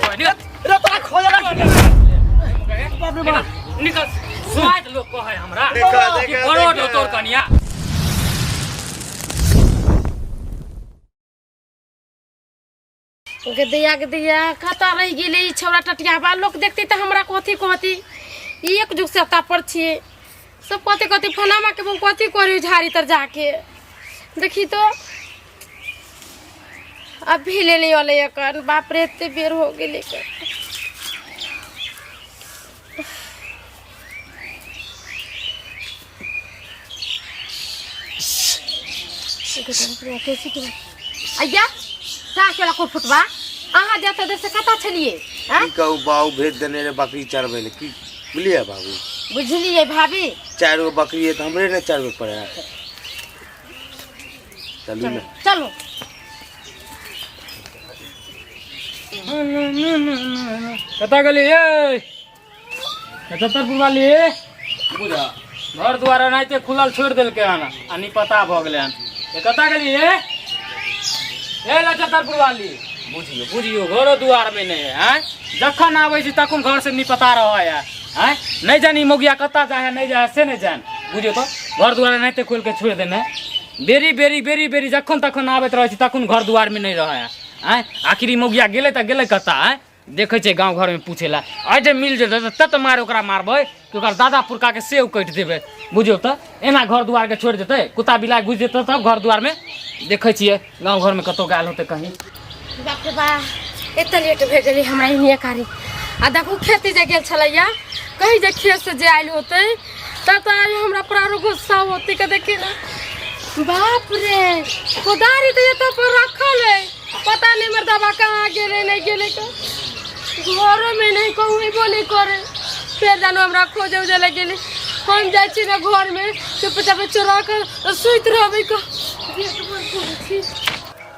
रे तोरा खोजला बाप रे बाप निकल स्वाद लोग को है हमरा कि करोड़ हो तोर कनिया गदिया खाता रह गेले ई छौरा टटिया बा लोग देखते त हमरा कथि कहती एक जुग से तापर छिए सब कथि कथि फनामा के कथि करी झाड़ी तर जाके देखी तो अब भी ले ले वाले कर बाप रे एते बेर हो गेले के आइया का केला को फुटवा आहा जाते देर से कता छलिए की कहू बाऊ भेज देने रे बकरी चरबै ले की बुझलिए बाबू बुझलिए भाभी 4 गो बकरी है तो हमरे ने चरबै पड़े चलू ना चलो कता गली ए 75 वाली बुझा घर द्वारा नाइते खुलल छोड़ देल के आना आनी पता भ गेले हन ए कता गली ए 75 वाली बुझियो घरो द्वार में नहीं है जखन आवे छी तखन घर से नहीं पता रह है नहीं जानी मोगिया कता जाए नहीं जाए से नहीं जान बुझियो तो घर द्वार नाइते खोल के छोड़ देने बेरी बेरी बेरी बेरी जखन तखन आबैत रह छी तखन घर द्वार में नहीं रह है आखिरी मोगिया गेले त गेले कता है देखे छे गांव घर में पूछेला आज मिल जेते तत मार ओकरा मारबै कि ओकर दादा पुरखा के सेव कट देबे बुझियो त एना घर द्वार के छोड़ देते कुत्ता बिलाई घुस जेते तब घर द्वार में देखे छिए गांव घर में कतो गाल होते कहीं बाप रे बा एते लेट भे गेली हमरा इने कारी आ देखो खेती जे गेल छलैया कहीं जे खेत से जे आइल होते तब त हमरा प्रारो गुस्सा होते के देखी ना बाप रे कोदारी तो ये तो पर रखल है पता नहीं मर्दबा कहाँ गेले नहीं गेले का घर में नहीं कहूँ नहीं करे फिर जानो हमरा खोजे उजे लगे हम जाए छी ना घर में चुपचाप चोरा कर सुत रहबे का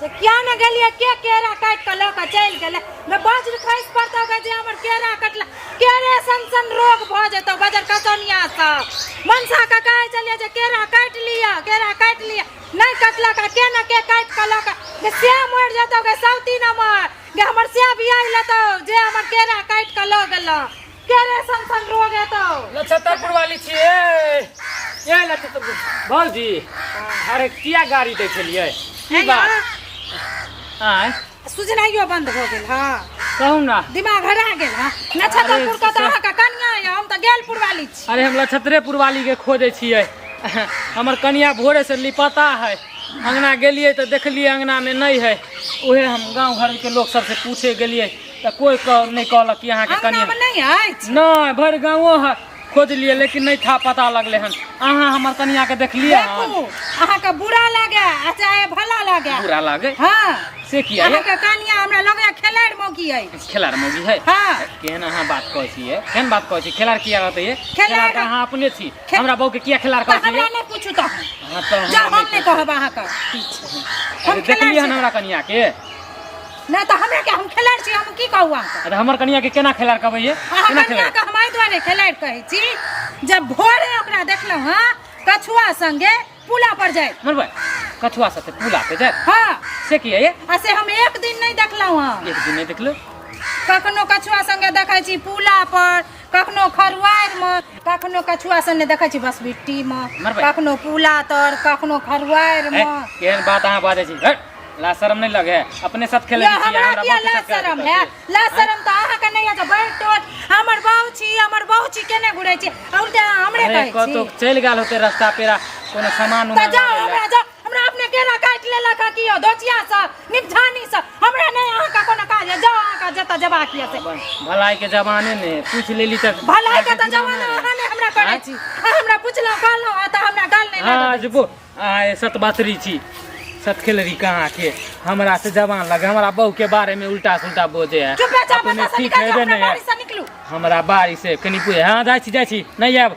तो क्या न गलिया के केरा काट के लक चल गेले मैं बाजर खाइस पड़ता होगा जे हमर केरा कटला केरे सन रोग भ जतो बाजार कतनिया सा मनसा का कहे चलिए जे केरा काट लिया नहीं कटला का के न के काट के लक जे से मर जतो के सौती न मर गे हमर से भी आई लतो जे हमर केरा काट के ल गेल केरे सन रोग है तो 75 वाली छिए ये 75 भौजी अरे किया गाड़ी देखलिए की बात हां सुजनाइयो बंद हो गेल हां कहू ना दिमाग हरा गेल हां नछत्रपुर का त अहाँ का कन्या है हम त गेलपुर वाली छी अरे हम नछत्रपुर वाली के खोजे छिए हमर कन्या भोरे से लिपता है अंगना गेलिए तो देखलिए अंगना में नहीं है ओहे हम गांव घर के लोग सब से पूछे गेलिए तो कोई नहीं कहलक कि अहाँ के कन्या नहीं है नहीं भर गांवो है खोज लिए लेकिन नहीं था पता लगले हन अहाँ हमर कन्या के देखलिए अहाँ का बुरा लागे चाहे भला लागे बुरा लागे हां से किया अहाँ का कन्या हमरा लगे खेलाड़ मौगी है खेलाड़ मौगी है हां केहन अहाँ बात कहै छिए केहन बात कहै छी खेलाड़ किया रहते है खेलाड़ अहाँ अपने छी हमरा बहू के किया खेलाड़ कहै छी हमरा नहीं पूछू त हां तो जा हम नहीं कहब अहाँ का हम देखलिए हन हमरा कन्या के ना तो हमरा के हम खेलाड़ छी हम की कहू अहाँ अरे हमर कन्या के केना खेलाड़ कहबै ये केना खेलाड़ का हम द्वारे खेलाड़ कहै छी जब भोरे ओकरा देखलौ हां कछुआ संगे पुला पर जाए मरबै कछुआ साथे पुला पे जाए हां से किया ये ऐसे हम एक दिन नहीं देखलौ हां एक दिन नहीं देखलो कखनो कछुआ संगे देखै छी पुला पर कखनो खरवार में कखनो कछुआ संगे देखै छी बस बिट्टी में कखनो पुला तर कखनो खरवार में केहन बात अहाँ बाजै छी ला शर्म नहीं लगे अपने साथ खेले छी हमरा क्या ला शर्म है ला शर्म तो अहाँ के नहीं है बैठ हमर बहु छी केने घुरै छी उल्टा हमरे कहै छी कतो चल गेल होते रास्ता पेरा कोनो सामान त जा हमरा अपने केरा काट लेला का कियो दोचिया सा निपझानी सा हमरा नहीं अहाँ का कोनो काज है जाओ अहाँ का जता जबा किया से भलाई के जमाने ने पूछ लेली त भलाई के त जमाना अहाँ ने हमरा करै छी हमरा पूछला कहलो त हमरा गाल नहीं हां जबो आए सतबातरी छी सत खेलरी कहाँ के हमरा से जवान लगे हमारा बहू के बारे में उल्टा सुल्टा बोझे है अपने ठीक है नहीं हमारा बारी से कनी पूछे हाँ जाई छी नहीं आब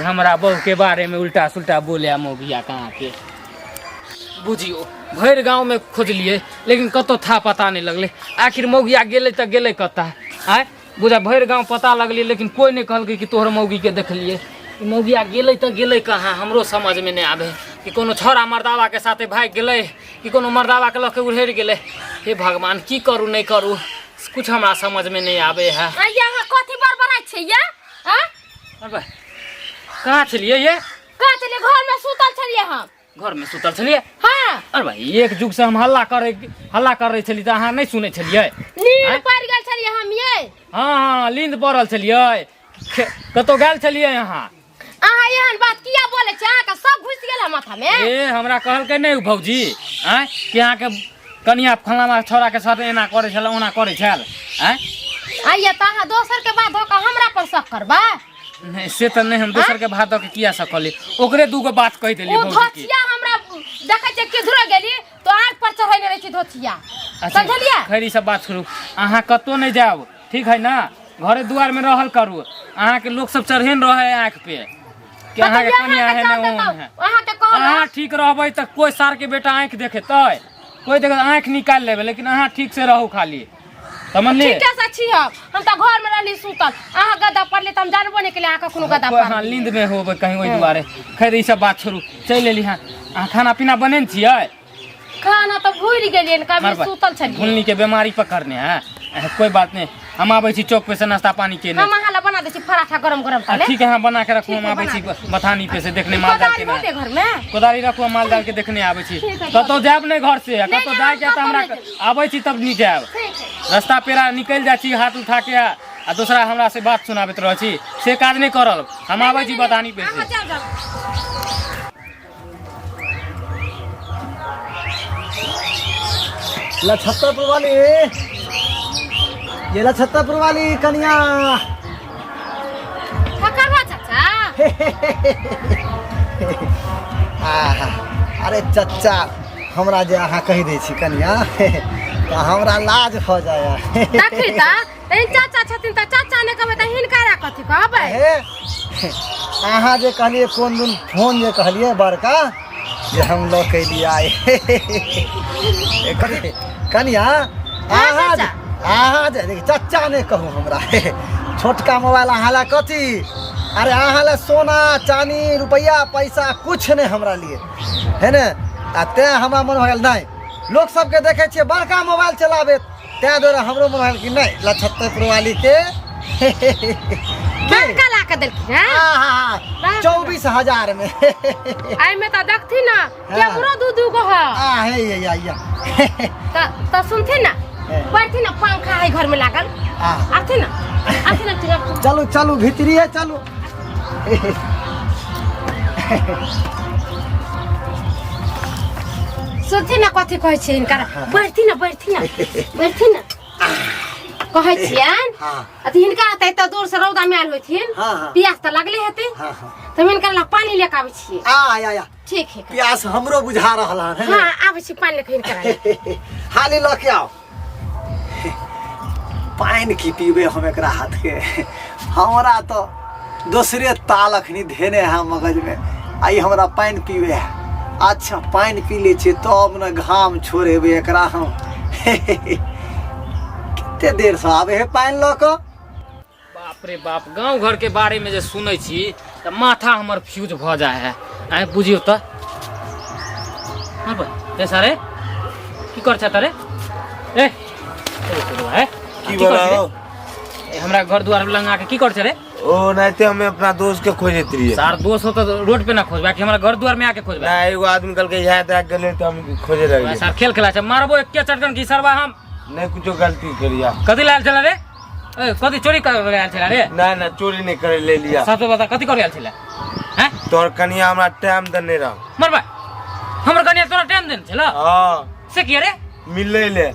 हमारा बहू के बारे में उल्टा सुल्टा बोले मोगिया कहाँ के बुझियो भर गांव में खोजलिए लेकिन कतो था पता नहीं लगले आखिर मौगिया गेले त गेले कता आय बुझा भर गांव पता लगले लेकिन कोई नहीं कहल कि तोहर मौगी के देखलिए मौगिया गेले त गेले कहाँ हमरो समझ में नहीं आवे कि कोनो छोरा मर्दावा के साथे भाग गेले कि कोनो मर्दावा के लके उड़ेर गेले हे भगवान की करू नहीं करू कुछ हमरा समझ में नहीं आवे है। यहाँ कथी बड़बड़ाइ छै ये? अरे कहाँ छलिए ये? कहाँ छलिए? घर में सुतल छलिए हम। घर में सुतल छलिए? हाँ। अरे भाई एक जुग से हम हल्ला कर रही छली तो अहाँ नहीं सुने छलिए? नींद पड़ गेल छलिए हम ये। हाँ नींद पड़ल छलिए। कतौ गेल छलिए यहाँ? अहाँ एहन बात किया बोले छी? अहाँ के सब घुस गेल माथा में। ए हमरा कहलकै नहीं भौजी आय कि अहाँ के कनिया फलाना छोरा के साथ एना करे छल ओना करे छल आय आइए त अहाँ दोसर के बात हो के हमरा पर शक करबा? नहीं से तो नहीं हम दोसर के बात के किया सकली ओकरे दूगो बात कह देली ओ भौजी की। धोतिया हमरा देखे छै किधर गेली तो आंख पर चढ़ैने रही छी धोतिया। समझलिए? खैर ई सब बात छोड़ू अहाँ कतो नहीं जाओ ठीक है ना घरे दुआर में रहल करू। अहाँ के लोग सब चढ़ेन रहे आंख पे कि अहाँ के कनिया है ना ओन है। अहाँ के कहल अहाँ ठीक रहबै त कोई सार के बेटा आंख देखेतै कोई देखे आंख निकाल लेबै लेकिन अहाँ ठीक से रहू खाली समझली? ठीक से छी हम त घर में रहली सुतल। अहाँ गद्दा पर ले त हम जानबो नहीं केले अहाँ के कोनो गद्दा पर। हाँ नींद में होबै कहीं ओइ दुआरे। खैर ई सब बात छोड़ू चल एली हाँ। अहाँ खाना पीना बनेन छियै? खाना तो भूल गेलिए कभी सुतल छलिए। भूलनी के बीमारी पकड़ने हैं कोई बात नहीं हम आबै छी चौक पे से नाश्ता पानी के हम अहाँ ला बना दे छी पराठा गरम गरम तले। ठीक है हाँ बना के रखू हम आबै छी बथानी पे से देखने माल डाल के कोदारी घर में कोदारी रखू माल डाल के देखने आबै छी। कतौ जाब नहीं घर से कतौ जाए के त हमरा आबै छी तब नहीं जाब। रास्ता पेरा निकल जा छी हाथ उठा के आ दूसरा हमरा से बात सुनाबैत रह छी से काज नहीं करल। हम आबै छी बथानी पे से। लछत्तरपुर वाली ये लछत्तरपुर वाली कन्या ठकरवा चाचा। आहा अरे चचा हमरा जे अहाँ कहि दै छी कन्या तो हमरा लाज हो जाए। देखी त इन चाचा छथिन त चाचा ने कहबै त हिनकारा कथि कहबै? अहाँ जे कहलिए कोन दिन फोन जे कहलिए बड़का जे हम लोग के लिए आए कन्या अहाँ जे चचा ने कहू हमरा छोटका मोबाइल अहाँ ला कथी? अरे अहाँ ला सोना चांदी रुपया पैसा कुछ नहीं हमरा लिए है ने। आ ते हमरा मन भगल नहीं लोग सबके देखे छिए बड़का मोबाइल चलावे ते द्वारा हमरो मन भगल कि नहीं लछत्तरपुर वाली के बड़का ला के देलखिन हैं 24,000 में। आई में त देखथि ना केकरो दू गो ह। हे या त सुनथि ना बैठथि ना पंखा है घर में लागल आथि ना चलू चलू भीतरी है चलू। सुनथि ना कथि कहै छै हिनकर बैठथि ना कहै छियन अथि हिनका आते त दूर से रौदा में आयल होथिन प्यास त लगले हेतै त हिनकर ला पानी लेके आबै छी। या ठीक है प्यास हमरो बुझा रहल है। हां आबै छी पानी लेके हिनकर हाली ल के आओ पानी की पीबे हम एकरा हाथ के हमरा तो दूसरे ताल अखनी धेने है मगज में आई हमरा पानी पीबे है। अच्छा पानी पी ले छे तब न घाम छोड़ेबे एकरा हम कितने देर से आवे है पानी ल के। बाप रे बाप गांव घर के बारे में जे सुनै छी त माथा हमर फ्यूज भ जाए है। आइ बुझियो त हां भाई सारे की कर छ तरे ए है की बोलाओ हमरा घर द्वार लंगा के की कर छ रे? ओ नहीं ते हमें अपना दोस्त के खोजत रहिए। सार दोस्त हो तो रोड पे ना खोजबा कि हमरा घर द्वार में आके खोजबा? ना एगो आदमी कल के यहाँ तक गेले तो हम खोजे रहिए। सार खेल खेला छ मारबो एक चटकन की सरबा हम नहीं कुछो गलती करिया। कथि लाल चला रे? ए कथि चोरी कर आयल छला रे? ना चोरी नहीं करे ले लिया। सबसे बता कथि कर आयल छला? हैं तोर कनिया हमरा टाइम देने रह मरबा हमर कनिया तोरा टाइम देन छला? हां से की रे? मिले ले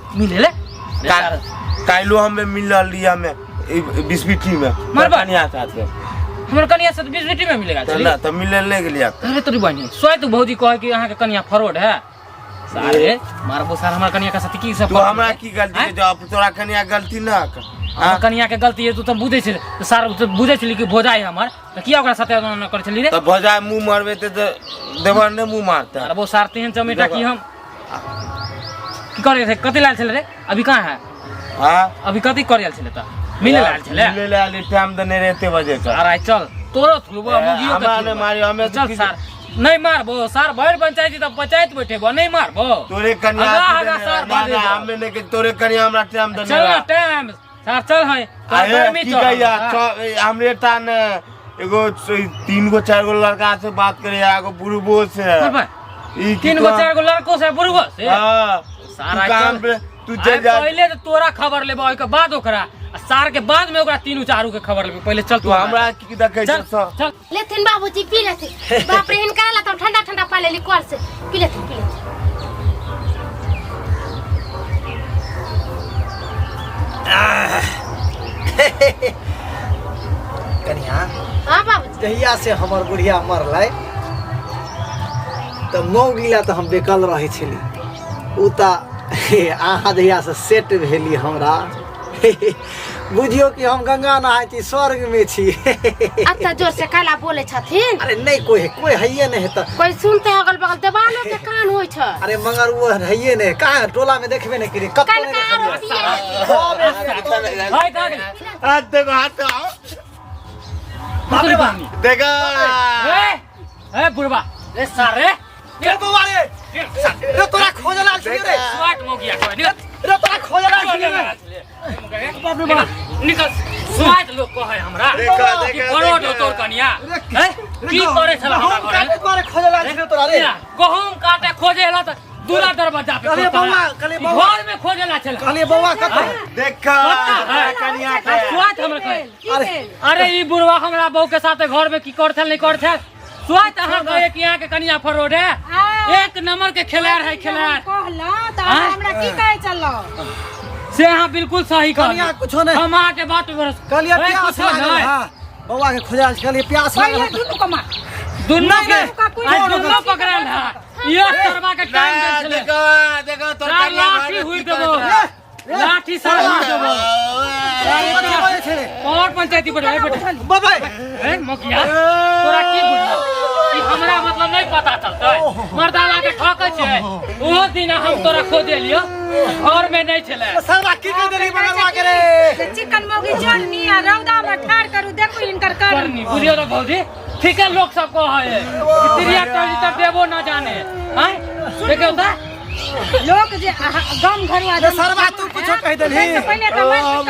काइलो हमें मिलल लिया में 20 बिटी में मरबा कनिया साथ में हमर कनिया से 20 बिटी में मिलेगा ना तो मिले ले गेलिया। अरे तोरी बहनी सोय तू भौजी कहे कि अहाँ के कनिया फ्रॉड है सारे मारबो सार हमर कनिया के साथ की सब तू हमरा की गलती है जब तोरा कनिया गलती ना हां कनिया के गलती है तू त बुझै छै त सार त बुझै छली कि भोजाई हमर त किया ओकरा साथे न कर छली रे? त भोजाई मुंह मारबे त देवर ने मुंह मारता। अरे वो सार तेहन चमेटा की हम की करे थे कथि लाल छले रे? अभी कहां है? हां अभी कथि करे छले त मिले लाल छले? मिले लाल टाइम देने रहते वजह से। अरे चल तोरो थुबो मुगियो हमरा ने मारी हमें चल सार नहीं मारबो सर भर पंचायती तब पंचायत बैठेबो नहीं मारबो तोरे कन्या आगा सर ना हमने ने के तोरे कन्या हमरा टाइम देने चल ना टाइम सर चल है अरे की कहिया हमरे तान एगो 3 गो 4 गो लड़का से बात करे एगो बुढ़बो से ई 3 गो 4 गो लड़को से बुढ़बो से हां सारा काम पे तू जे जा पहले तो तोरा खबर लेबो के बाद ओकरा सार के बाद में ओकरा 3 4 के खबर लेबो पहले चल तू हमरा की देखे चल चल लेथिन बाबूजी पी लेथिन बाप रे हिनका ला तो ठंडा ठंडा पा लेली कल से पी लेथिन कन्या हां बाबूजी जहिया से हमर बुढ़िया मरलै तो मौगिला तो हम बेकल रहे छली उ ता अहाँ जहिया से सेट भेली हमरा बुझियो कि हम गंगा नहाय छी स्वर्ग में छी अच्छा जोर से काला बोले छथिन अरे नहीं कोई हइये नहीं है कोई सुनते अगल बगल देवालो के कान होय छ अरे मगर वो हइये नहीं कहाँ टोला में देखबे नहीं करी कत्तो नहीं हाय का हाथ देखो हाथ आओ बाप रे बाप देखा ए बुढ़वा रे सारे रे तुम्हारे रे तोरा खोजला छी रे स्वाट मो गया कोई रे तोरा खोजला छी रे बाप रे बाप निकल स्वाट लोग को है हमरा देखा कि करोड़ हो तोर कनिया हैं की करे छला हमरा घर काटे करे खोजला छी रे तोरा रे गहूम काटे खोजेला त दूरा दरवाजा पे कले बौआ घर में खोजेला छला कले बौआ कत देखा कन्या के स्वाट हमरा कहे अरे ई बुढ़वा हमरा बहू के साथे घर में की करथल नहीं करथल स्वाट अहाँ कहे कि यहाँ के कनिया फरोड है एक नंबर के खिलाड़ है खिलाड़ कहला त हमरा की कहे चलो से हाँ बिल्कुल सही कनिया कुछो नहीं हम आके बात भरोस कलिया प्यास लागल हां बौआ के खोजला छी कलिया प्यास पहले लागल दुनु कमा दुन्नो के कोई आज दुन्नो पकड़ल है ये सरवा के टाइम दे चले देखा देखा तो लाठी हुई देबो लाठी सर हुई देबो और पंचायती बैठे बैठे बाबा ए मकिया तोरा की बुझलो ई हमरा मतलब नहीं पता चलतै मर्दावा के ठकै छै ओ दिन हम तोरा खो देलियो घर में नहीं छले सरवा की कर देली बगलवा के रे चिकन मोगी जोड़नी आ रौदा में ठाड़ करू देखू इनकर करनी बुझियो तो भौजी ठीक है लोग सब को है त्रिया तक देबो ना जाने हैं देखो त लोग जे गम घरवा दे सरवा तू कुछो कह देली पहले तो हां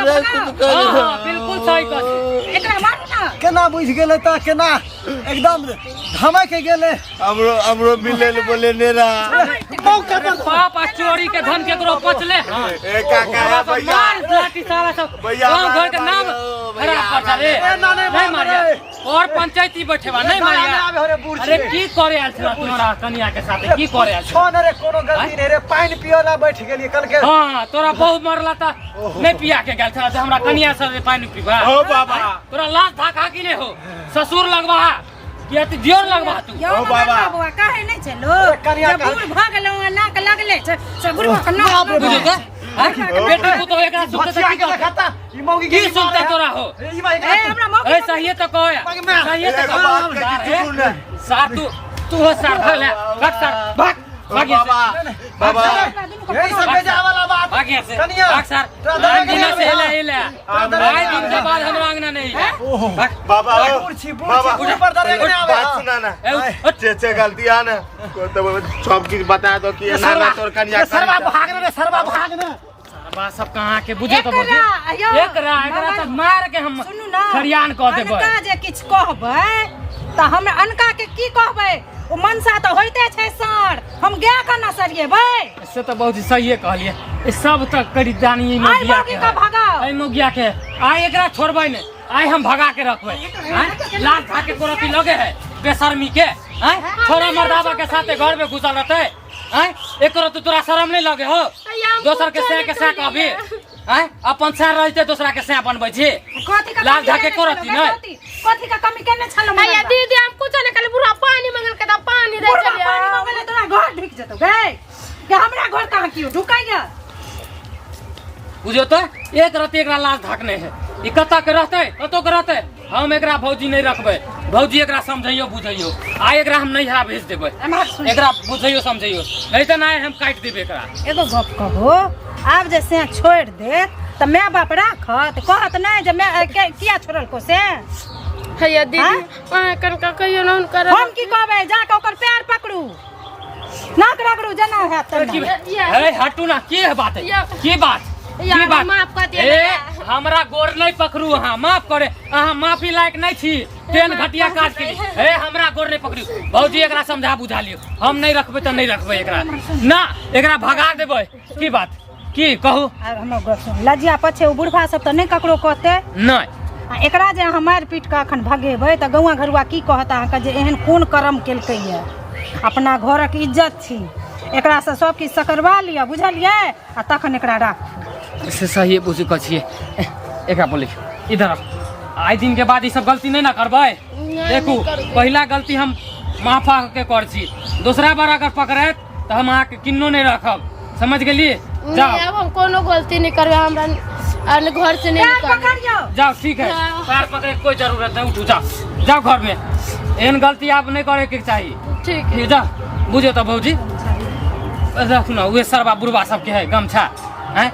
बिल्कुल सही कह एकरा मारू ना केना बुझ गेले त केना एकदम धमा के गेले हमरो मिले बोले नेरा मौका पर पाप आ चोरी के धन केकरो पचले हां ए काका भैया मार लाठी सारा सब भैया, गांव घर के नाम खराब कर रे नहीं मारिया और पंचायती बैठेवा नहीं मारिया अरे की करे आल छला तोरा कन्या के साथे की करे आल छो न रे कोनो गलती नहीं रे पानी पियोला बैठ गेली कल के हां तोरा बहु मरला त नहीं पिया के गेल छला हमरा कन्या से पानी पीबा ओ बाबा तोरा लाश धाका की नहीं हो ससुर लगवा या तो दियोर लगवा तू ओ बाबा बाबा काहे नहीं चलो कनिया का बूढ़ भ गेलो नाक लगले से बूढ़ का नाक बुझो का बेटी को तो एकरा सुनते से की खाता ई मौगी की सुनते तोरा हो ई भाई ए हमरा मौका ए सही तो कह सही तो कह सार तू हो सार भाग ले भाग सार भाग भाग बाबा यही सब भेजा वाला बात भाग यहाँ से कनिया भाग सार आज दिन से हिले आज दिन के बाद हमरा अंगना नहीं है भाग बाबा बुढ़ी बुढ़ी पर दरे के आवे बात सुना ना चे गलती आ ना तो सब चीज बता दो कि ना ना तोर कन्या सरवा भाग रे सरवा भाग ना बा सब कहां के बुझे तो बुझे एकरा त मार के हम सुनू ना खरियान कह देबै अनका जे किछ कहबै त हम अनका के की कहबै ओ मनसा त होइते छै सर हम गे के न सरिएबै से तो बहुत सही कहलिए ई सब तक करी दानी मोगिया के का भगाओ आई मोगिया के आई एकरा छोड़बै ने आई हम भगा के रखबै हैं लाल धाके कोरती लगे है बेशर्मी के हैं छोरा मर्दावा के साथे घर में घुसल रहते हैं एकरो तो तोरा शर्म नहीं लगे हो दोसर के से कहबी हैं अपन से रहते दूसरा के से बनबै छी कथि का लाल धाके कोरती नहीं कथि का कमी केने छलो भैया दीदी हम कुछ नहीं कल बुरा पानी मंगल के त पानी दे चलिए पानी मंगले तोरा घर ढुक जतो गए हमरा घर कहां कियो ढुकाइया बुझो तो एक रति एकरा लाश ढकने है ई कत्ता के रहते कतो के रहते हम एकरा भौजी नहीं रखबै भौजी एकरा समझैयो बुझैयो आ एकरा हम नहीं हरा भेज देबै एकरा बुझैयो समझैयो नहीं त नहीं हम काट देबै एकरा एगो गप कहो आब जे से छोड़ दे त मैं बाप राखत कहत नहीं जे मैं किया छोड़ल को से हैया दीदी वहाँ कनका कहियो ना उनकर हम की कहबे जाके ओकर पैर पकड़ू नाक रगड़ू जना है ए हटू ना की है बात है की बात की बात माफ कर दे ए हमरा गोर नहीं पकड़ू अहाँ माफ करे अहाँ माफी लायक नहीं छी तेन घटिया काज के ए हमरा गोर नहीं पकड़ू भौजी एकरा समझा बुझा लियो हम नहीं रखबे तो नहीं रखबे एकरा ना एकरा भगा देबे की बात की कहू लजिया पछे उ बुढ़वा सब तो नहीं ककरो कहते नहीं एकरा जे अहाँ मारि पीट के अखन भगेबै तऽ गौआ घरुआ की कहत अहाँके जे एहन कोन कर्म केलकै ये अपना घरक इज्जत छी एकरा से सब किछु सकरवा लिअ बुझलियै आ तखन एकरा राखू से सही बुझू कह छिए एकरा बोली इधर आइ दिन के बाद ई सब गलती नहीं ना करबै देखू पहला गलती हम माफा के कर छी दूसरा बार अगर पकड़े तो हम अहाँ के किन्नो नहीं रखब समझ गेलिए जाओ अब हम कोनो गलती नहीं करबे हमरा घर से नहीं निकल पकड़ियो जाओ ठीक है पैर पकड़े कोई जरूरत नहीं उठू जाओ जाओ घर में एहन गलती आप नहीं करे के चाहिए ठीक है जाओ बुझो तो भौजी रखू ना वे सरबा बुढ़वा सबके है गमछा हैं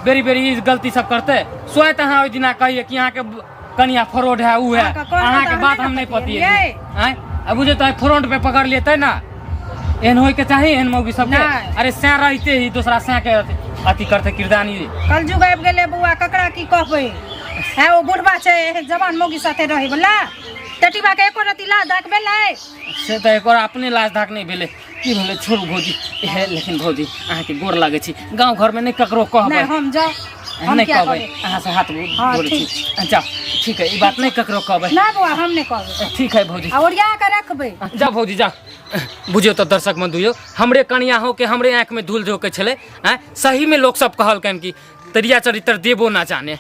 बेरी बेरी गलती सब करते स्वयं अहाँ ओहि दिना कहिए कि यहाँ के कनिया फ्रॉड है उ है अहाँ के बात हम नहीं पतिए हैं अब बुझे तो फ्रंट पे पकड़ लेते ना एहन होय के चाहिए एहन मौगी सबके अरे सै रहते ही दूसरा सै के अथी करते किरदानी कलजुग आबि गेलै बौआ ककरा की कहबै है ओ बुढ़वा छै जवान मौगी साथे रहै बला टटीबा के एको रति लाज धाक भेलै से तो एक और अपने लाज धाक नहीं भेले की भेले छोड़ू भौजी है लेकिन भौजी अहाँ के गोर लागे छी गांव घर में नहीं ककरो कहबै नहीं हम जाओ नहीं कहबै अहाँ से हाथ जोड़े छी जाओ ठीक है ई बात नहीं ककरो कहबै ना बौआ हम नहीं कहबै ठीक है भौजी आ ओरिया के रखबै जा भौजी जा बुझियो तो दर्शक बंधुयो हमरे कनिया हो के हमरे आंख में धूल झोंके छले हैं सही में लोग सब कहलकन कि तरिया चरित्र देबो ना जाने